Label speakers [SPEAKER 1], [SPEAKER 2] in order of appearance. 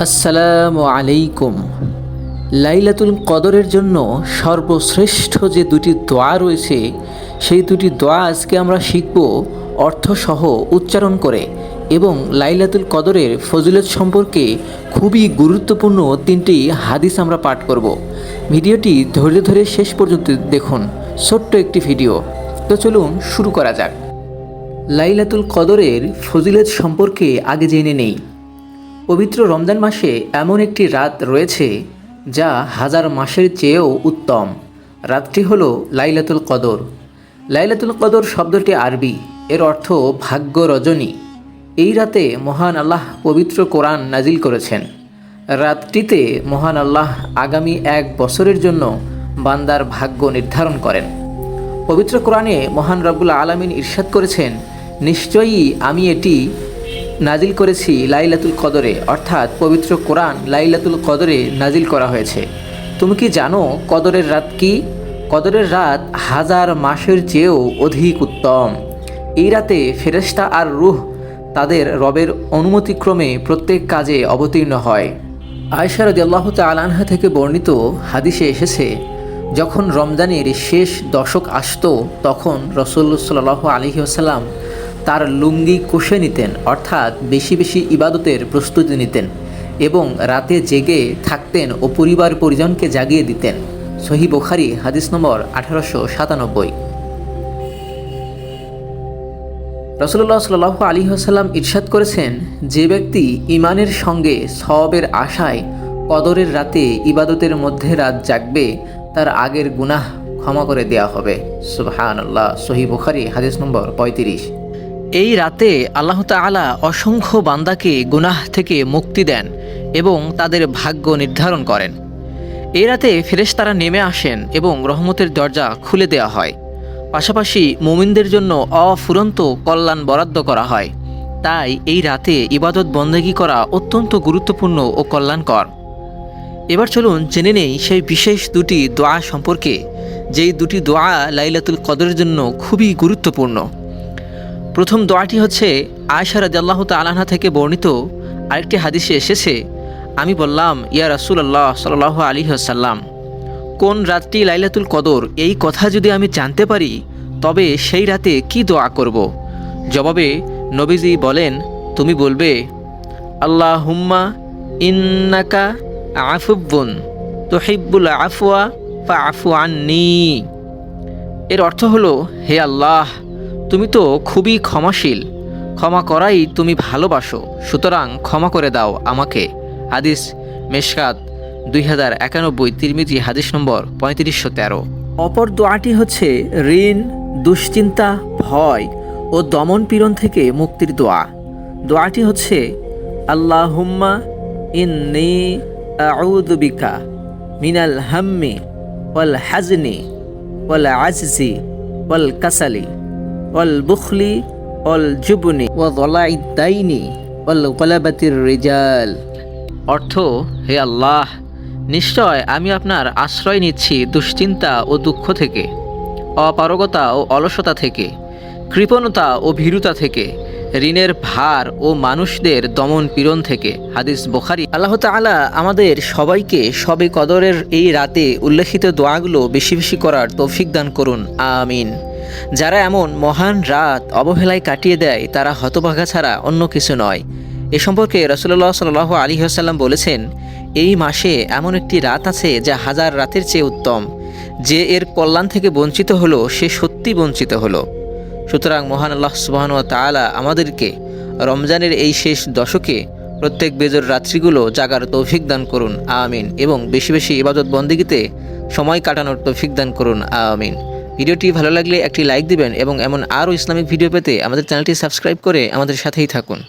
[SPEAKER 1] আসসালামু আলাইকুম। লাইলাতুল কদরের জন্য সর্বশ্রেষ্ঠ যে দুটি দোয়া রয়েছে সেই দুটি দোয়া আজকে আমরা শিখব অর্থসহ উচ্চারণ করে, এবং লাইলাতুল কদরের ফজিলত সম্পর্কে খুবই গুরুত্বপূর্ণ তিনটি হাদিস আমরা পাঠ করব। ভিডিওটি ধৈর্য ধরে শেষ পর্যন্ত দেখুন, ছোট্ট একটি ভিডিও। তো চলুন শুরু করা যাক। লাইলাতুল কদরের ফজিলত সম্পর্কে আগে জেনে নেই। পবিত্র রমজান মাসে এমন একটি রাত রয়েছে যা হাজার মাসের চেয়েও উত্তম। রাতটি হল লাইলাতুল কদর। লাইলাতুল কদর শব্দটি আরবি, এর অর্থ ভাগ্য রজনী। এই রাতে মহান আল্লাহ পবিত্র কোরআন নাজিল করেছেন। রাতটিতে মহান আল্লাহ আগামী 1 বছরের জন্য বান্দার ভাগ্য নির্ধারণ করেন। পবিত্র কোরআনে মহান রব্বুল আলামিন ইরশাদ করেছেন, নিশ্চয়ই আমি এটি নাজিল করেছি লাইলাতুল কদরে, অর্থাৎ পবিত্র কোরআন লাইলাতুল কদরে নাজিল করা হয়েছে। তুমি কি জানো কদরের রাত কি? কদরের রাত হাজার মাসের চেয়েও অধিক উত্তম। এই রাতে ফেরেশতা আর রূহ তাদের রবের অনুমতিক্রমে প্রত্যেক কাজে অবতীর্ণ হয়। আয়েশা রাদিয়াল্লাহু তাআলা আনহা থেকে বর্ণিত হাদিসে এসেছে, যখন রমজানের শেষ দশক আসত তখন রাসূলুল্লাহ সাল্লাল্লাহু আলাইহি ওয়াসাল্লাম তার লুঙ্গি কষে নিতেন, অর্থাৎ বেশি বেশি ইবাদতের প্রস্তুতি নিতেন এবং রাতে জেগে থাকতেন ও পরিবার পরিজনকে জাগিয়ে দিতেন। সহিহ বুখারী হাদিস নম্বর 1897। রাসূলুল্লাহ সাল্লাল্লাহু আলাইহি ওয়াসাল্লাম ইরশাদ করেছেন, যে ব্যক্তি ঈমানের সঙ্গে সওয়াবের আশায় কদরের রাতে ইবাদতের মধ্যে রাত জাগবে তার আগের গুনাহ ক্ষমা করে দেওয়া হবে। সুবহানাল্লাহ। সহিহ বুখারী হাদিস নম্বর 35। এই রাতে আল্লাহ তাআলা অসংখ্য বান্দাকে গুনাহ থেকে মুক্তি দেন এবং তাদের ভাগ্য নির্ধারণ করেন। এই রাতে ফেরেশতারা নেমে আসেন এবং রহমতের দরজা খুলে দেওয়া হয়। পাশাপাশি মুমিনদের জন্য অফুরন্ত কল্যাণ বরাদ্দ করা হয়। তাই এই রাতে ইবাদত বন্দেগী করা অত্যন্ত গুরুত্বপূর্ণ ও কল্যাণকর। এবার চলুন জেনে নেই সেই বিশেষ দুটি দোয়া সম্পর্কে, যেই দুটি দোয়া লাইলাতুল কদরের জন্য খুবই গুরুত্বপূর্ণ। প্রথম দোয়াটি হচ্ছে আয়েশা রাদিয়াল্লাহু তাআলা আনহা থেকে বর্ণিত। আরেকটি হাদিসে এসেছে, আমি বললাম, ইয়া রাসূলুল্লাহ সাল্লাল্লাহু আলাইহি ওয়াসাল্লাম, কোন রাতটি লাইলাতুল কদর এই কথা যদি আমি জানতে পারি তবে সেই রাতে কি দোয়া করব? জবাবে নবীজি বলেন, তুমি বলবে, আল্লাহুম্মা ইন্নাকা আফুবুন তুহিব্বুল আফওয়া ফাআফু আন্নী। এর অর্থ হলো, হে আল্লাহ, তুমি তো খুবই ক্ষমাশীল, ক্ষমা করাই তুমি ভালোবাসো, সুতরাং ক্ষমা করে দাও আমাকে। হাদিস মেশকাত 2091, তিরমিজি হাদিস নম্বর 3513। অপর দোয়াটি হচ্ছে ঋণ, দুশ্চিন্তা, ভয় ও দমন পীড়ন থেকে মুক্তির দোয়া। দোয়াটি হচ্ছে, আল্লাহুম্মা ইন্নী আউযু বিকা মিনাল হাম্মি ওয়াল হাজনি ওয়াল আজজি ওয়াল কাসালি ওয়াল বুখলি ওয়াল জুবনি ওয়া যালাইদ দাইনি ওয়াল গলাবাতির রিজাল। অর্থ, হে আল্লাহ, নিশ্চয় আমি আপনার আশ্রয় নিচ্ছি দুশ্চিন্তা ও দুঃখ থেকে, অপারগতা ও অলসতা থেকে, কৃপণতা ও ভীরুতা থেকে, ঋণের ভার ও মানুষদের দমন পীড়ন থেকে। হাদিস বুখারী। আল্লাহ তাআলা আমাদের সবাইকে শবে কদরের এই রাতে উল্লেখিত দোয়াগুলো বেশি বেশি করার তৌফিক দান করুন, আমিন। যারা এমন মহান রাত অবহেলায় কাটিয়ে দেয় তারা হতভাগা ছাড়া অন্য কিছু নয়। এ সম্পর্কে রাসূলুল্লাহ সাল্লাল্লাহু আলাইহি ওয়াসাল্লাম বলেছেন, এই মাসে এমন একটি রাত আছে যা হাজার রাতের চেয়ে উত্তম। যে এর কল্যাণ থেকে বঞ্চিত হলো সে সত্যি বঞ্চিত হলো। সুতরাং মহান আল্লাহ সুবহানাহু ওয়া তাআলা আমাদেরকে রমজানের এই শেষ দশকে প্রত্যেক বেজর রাত্রিগুলো জাগার তৌফিক দান করুন, আমিন, এবং বেশি বেশি ইবাদত বন্দেগীতে সময় কাটানোর তৌফিক দান করুন, আমিন। ভিডিওটি ভালো লাগলে একটি লাইক দিবেন এবং এমন আরও ইসলামিক ভিডিও পেতে আমাদের চ্যানেলটি সাবস্ক্রাইব করে আমাদের সাথেই থাকুন।